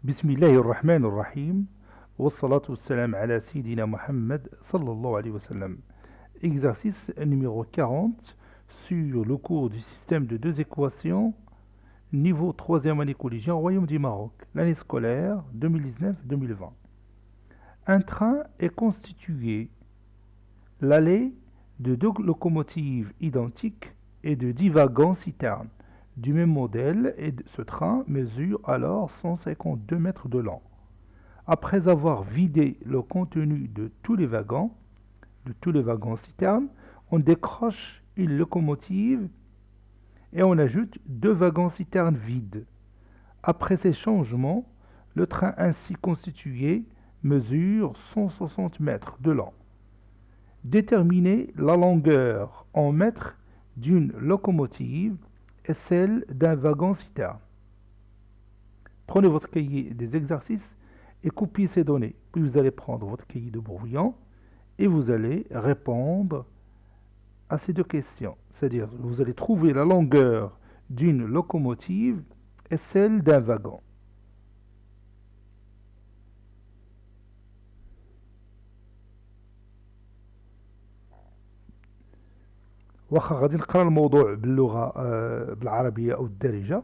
بسم الله الرحمن الرحيم والصلاة والسلام على سيدنا Mohammed sallallahu alayhi wa sallam. Exercice numéro 40 sur le cours du système de deux équations niveau 3e année collégienne au Royaume du Maroc, l'année scolaire 2019-2020. Un train est constitué l'allée de deux locomotives identiques et de 10 wagons citernes du même modèle et ce train mesure alors 152 mètres de long. Après avoir vidé le contenu de tous les wagons citernes, on décroche une locomotive et on ajoute deux wagons citernes vides. Après ces changements, le train ainsi constitué mesure 160 mètres de long. Déterminez la longueur en mètres d'une locomotive et celle d'un wagon citerne. Prenez votre cahier des exercices et copiez ces données. Puis vous allez prendre votre cahier de brouillon et vous allez répondre à ces deux questions. C'est-à-dire, vous allez trouver la longueur d'une locomotive et celle d'un wagon. واخا غادي نقرا الموضوع باللغه بالعربيه او الدارجه.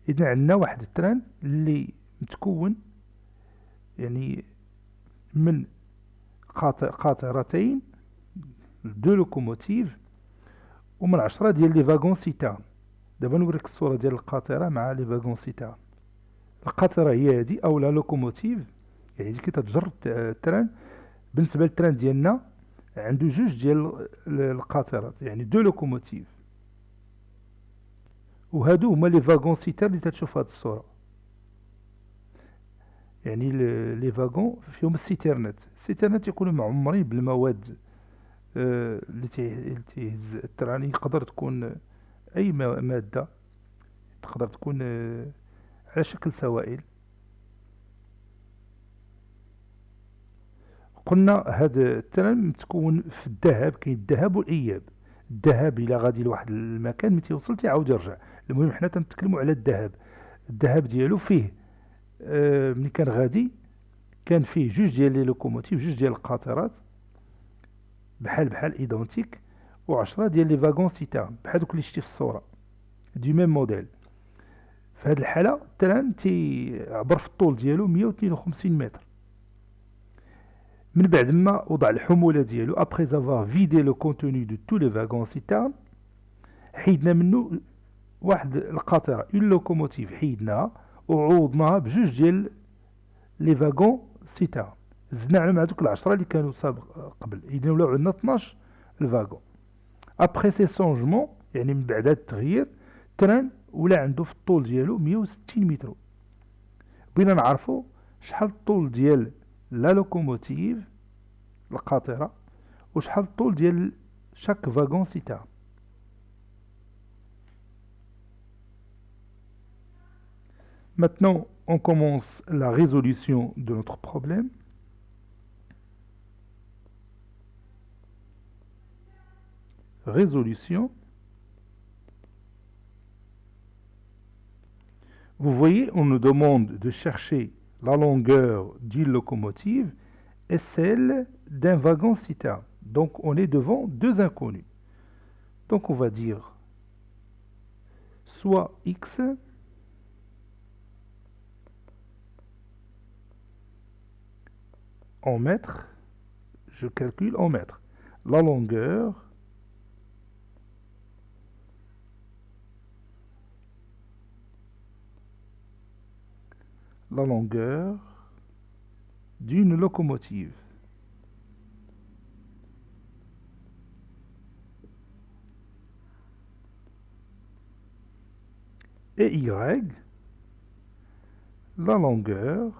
اذا عندنا واحد التران اللي متكون يعني من قاطرتين دو لوكوموتيف ومن 10 ديال لي فاغون سيتان. دابا نوريك الصوره ديال القاطره مع لي فاغون سيتان. القاطره هي هذه او لا لوكوموتيف، يعني كي تتجر التران. بالنسبه للتران ديالنا عنده جوج ديال القاطرات، يعني دو لوكوموتيف، وهادو هما لي فاغون سيتان اللي تتشوف هاد الصوره. يعني لي فاغون فيهم السيترنات يكونوا معمرين بالمواد اللي تيهز التران. يقدر تكون اي ماده، تقدر تكون على شكل سوائل. قلنا هاد التران متكون في الذهب، كاين الذهب والاياب. الذهب الى غادي لواحد المكان ملي تيوصل تيعاود يرجع. المهم حنا تنتكلموا على الذهب. الذهب ديالو فيه ملي كان غادي كان فيه جوج ديال لي لوكوموتيف، جوج ديال القاطرات بحال ايدونتيك، و10 ديال لي فاغون سيتان بحال دوك اللي شتي في الصوره دو ميم موديل. في هذه الحاله التران تيعبر في الطول ديالو 152 متر. من بعد ما وضع الحموله ديالو ابري افوار فيدي لو كونتوني دو تو لي فاغون سيتان، حيدنا منه واحد القاطره اون لوكوموتيف، حيدناها وعوضناها بجوج ديال لي فاغون سيتان. زدنا على مع دوك العشرة اللي كانوا سابق قبل، إذا ولاو عندنا 12 الفاغون. ابخي سي سونجمون، يعني من بعد هاد التغيير، التران ولا عنده في الطول ديالو 160 متر. بغينا نعرفو شحال الطول ديال لا لوكوموتيف القاطرة وشحال الطول ديال شاك فاغون سيتان. Maintenant, on commence la résolution de notre problème. Résolution. Vous voyez, on nous demande de chercher la longueur d'une locomotive et celle d'un wagon citerne. Donc, on est devant deux inconnus. Donc, on va dire soit x en mètres, je calcule en mètres, la longueur d'une locomotive. Et y, la longueur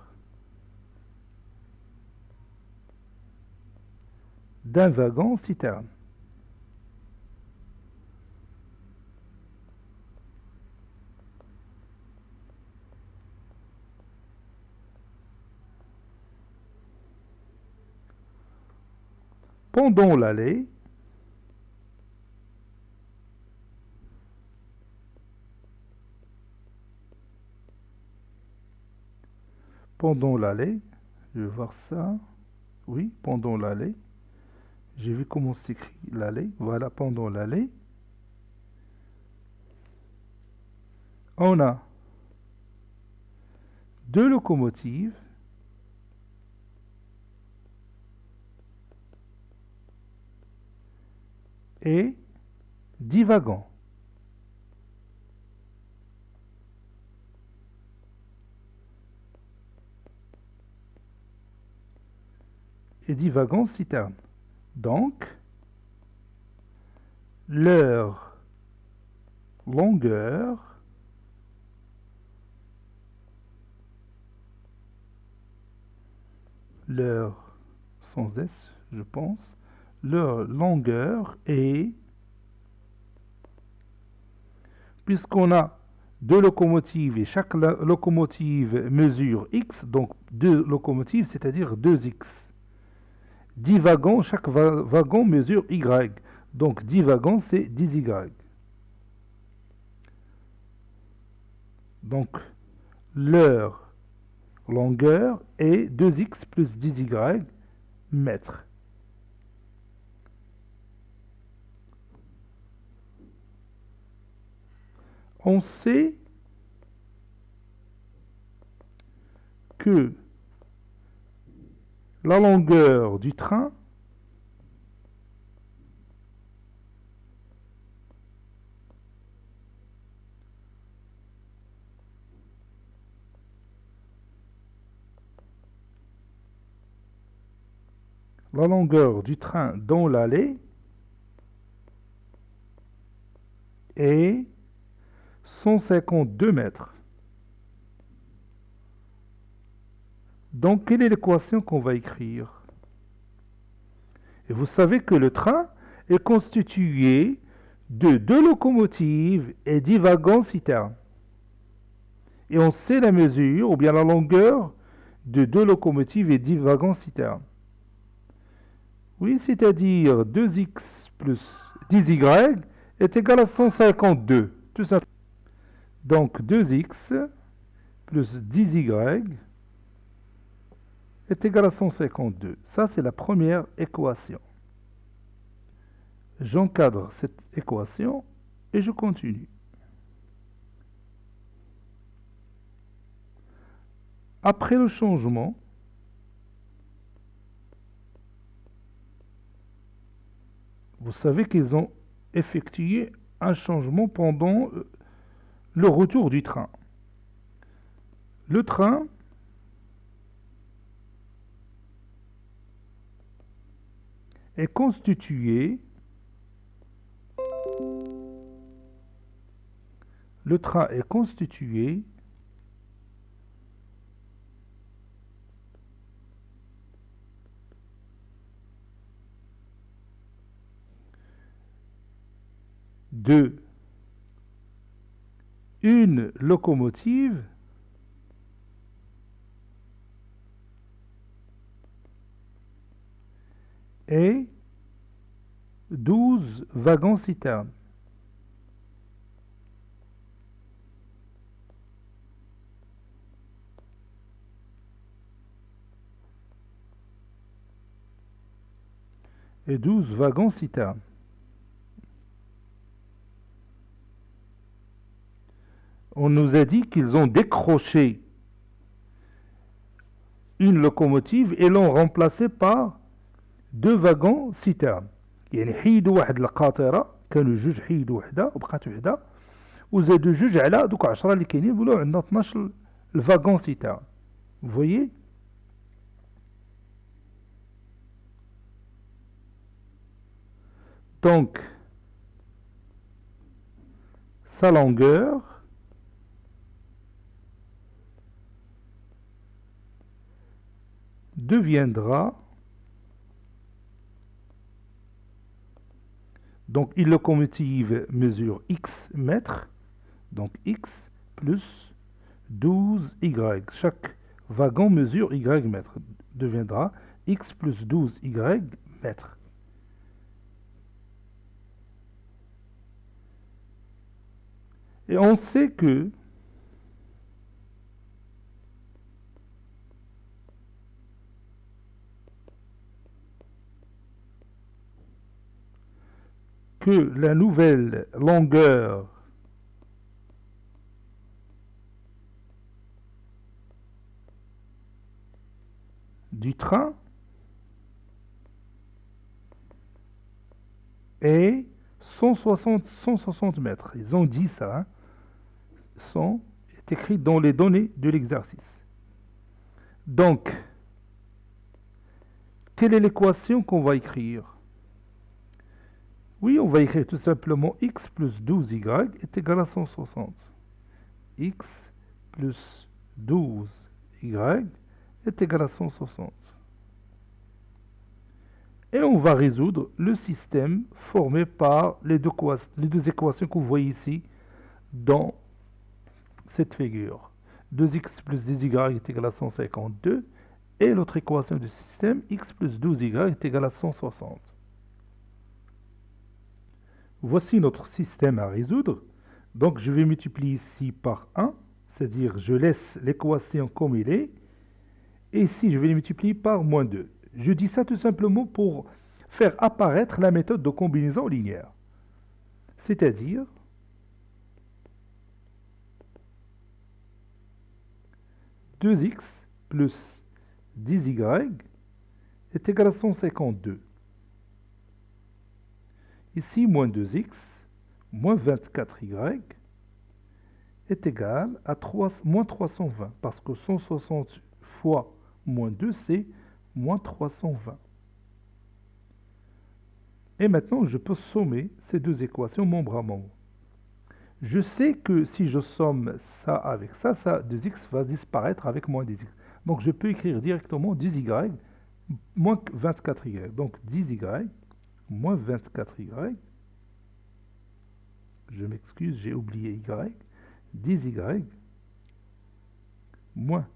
d'un wagon citerne. Pendant l'allée, pendant l'aller, je vais voir ça. Oui, pendant l'aller. J'ai vu comment s'écrit l'aller. Voilà, pendant l'aller. On a deux locomotives et 10 wagons. Et 10 wagons citernes. Donc, leur longueur sans S, je pense, leur longueur est, puisqu'on a deux locomotives et chaque locomotive mesure X, donc deux locomotives, c'est-à-dire 2X. 10 wagons, chaque wagon mesure Y. Donc 10 wagons, c'est 10Y. Donc leur longueur est 2X plus 10Y mètres. On sait que la longueur du train dans l'allée est 152 mètres. Donc, quelle est l'équation qu'on va écrire? Et vous savez que le train est constitué de deux locomotives et 10 wagons citernes. Et on sait la mesure, ou bien la longueur, de deux locomotives et 10 wagons citernes. Oui, c'est-à-dire 2x plus 10y est égal à 152, tout simplement. Donc 2x plus 10y est égal à 152. Ça, c'est la première équation. J'encadre cette équation et je continue. Après le changement, vous savez qu'ils ont effectué un changement pendant le retour du train. Le train est constitué de une locomotive et 12 wagons citernes. Et 12 wagons citernes. On nous a dit qu'ils ont décroché une locomotive et l'ont remplacée par deux wagons citernes. يعني حيدوا واحد القاطره كانوا جوج حيدوا وحده وبقات وحده وزادوا جوج على دوك 10 اللي كاينين ولاو عندنا 12 الفاغون سيتان. Vous voyez? Donc sa longueur deviendra, donc une locomotive mesure x mètres, donc x plus 12y. Chaque wagon mesure y mètres, deviendra x plus 12y mètres. Et on sait que que la nouvelle longueur du train est 160 mètres. Ils ont dit ça, hein. 100 est écrit dans les données de l'exercice. Donc, quelle est l'équation qu'on va écrire? Oui, on va écrire tout simplement x plus 12y est égal à 160. X plus 12y est égal à 160. Et on va résoudre le système formé par les deux équations que vous voyez ici dans cette figure. 2x plus 10y est égal à 152 et l'autre équation du système, x plus 12y est égal à 160. Voici notre système à résoudre. Donc je vais multiplier ici par 1, c'est-à-dire je laisse l'équation comme elle est, et ici je vais les multiplier par moins 2. Je dis ça tout simplement pour faire apparaître la méthode de combinaison linéaire. C'est-à-dire 2x plus 10y est égal à 152. Ici, moins 2x, moins 24y est égal à moins 320, parce que 160 fois moins 2, c'est moins 320. Et maintenant, je peux sommer ces deux équations membre à membre. Je sais que si je somme ça avec ça, 2x va disparaître avec moins 10x. Donc, je peux écrire directement 10y moins 24y. Donc, 10y moins 24y. Je m'excuse, j'ai oublié y. 10y moins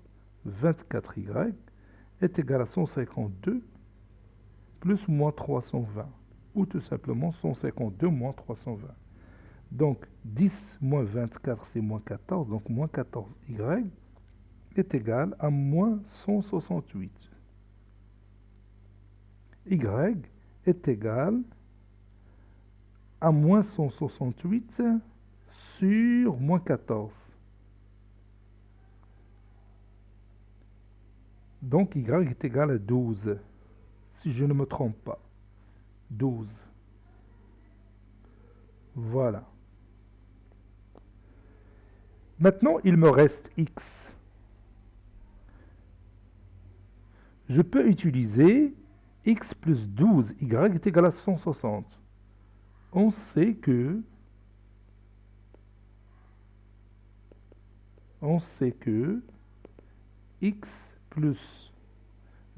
24y est égal à 152 plus moins 320, ou tout simplement 152 moins 320. Donc 10 moins 24, c'est moins 14, donc moins 14y est égal à moins 168. Y est égal à moins 168 sur moins 14. Donc y est égal à 12, si je ne me trompe pas. 12. Voilà. Maintenant, il me reste x. Je peux utiliser x plus 12y est égal à 160. On sait que x plus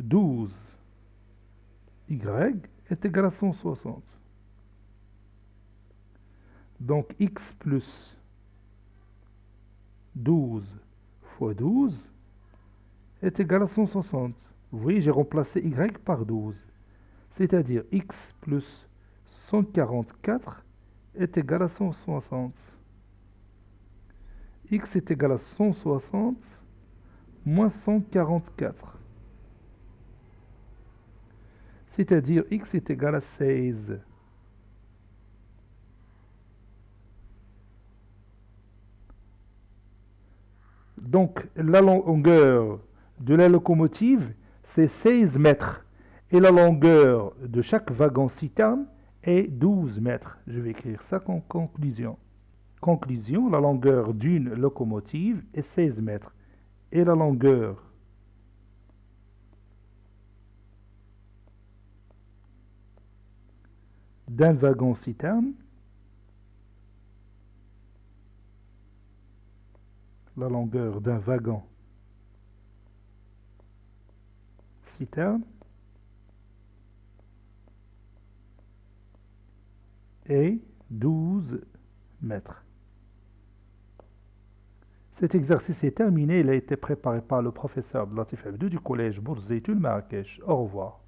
12y est égal à 160. Donc x plus 12 fois 12 est égal à 160. Vous voyez, j'ai remplacé y par 12. C'est-à-dire x plus 144 est égal à 160. X est égal à 160 moins 144. C'est-à-dire x est égal à 16. Donc, la longueur de la locomotive, c'est 16 mètres. Et la longueur de chaque wagon-citerne est 12 mètres. Je vais écrire ça comme conclusion. Conclusion, la longueur d'une locomotive est 16 mètres. Et la longueur d'un wagon-citerne, la longueur d'un wagon-citerne est 12 mètres. Cet exercice est terminé. Il a été préparé par le professeur Abdelatif Abdou du collège Bourzeitoul Marrakech. Au revoir.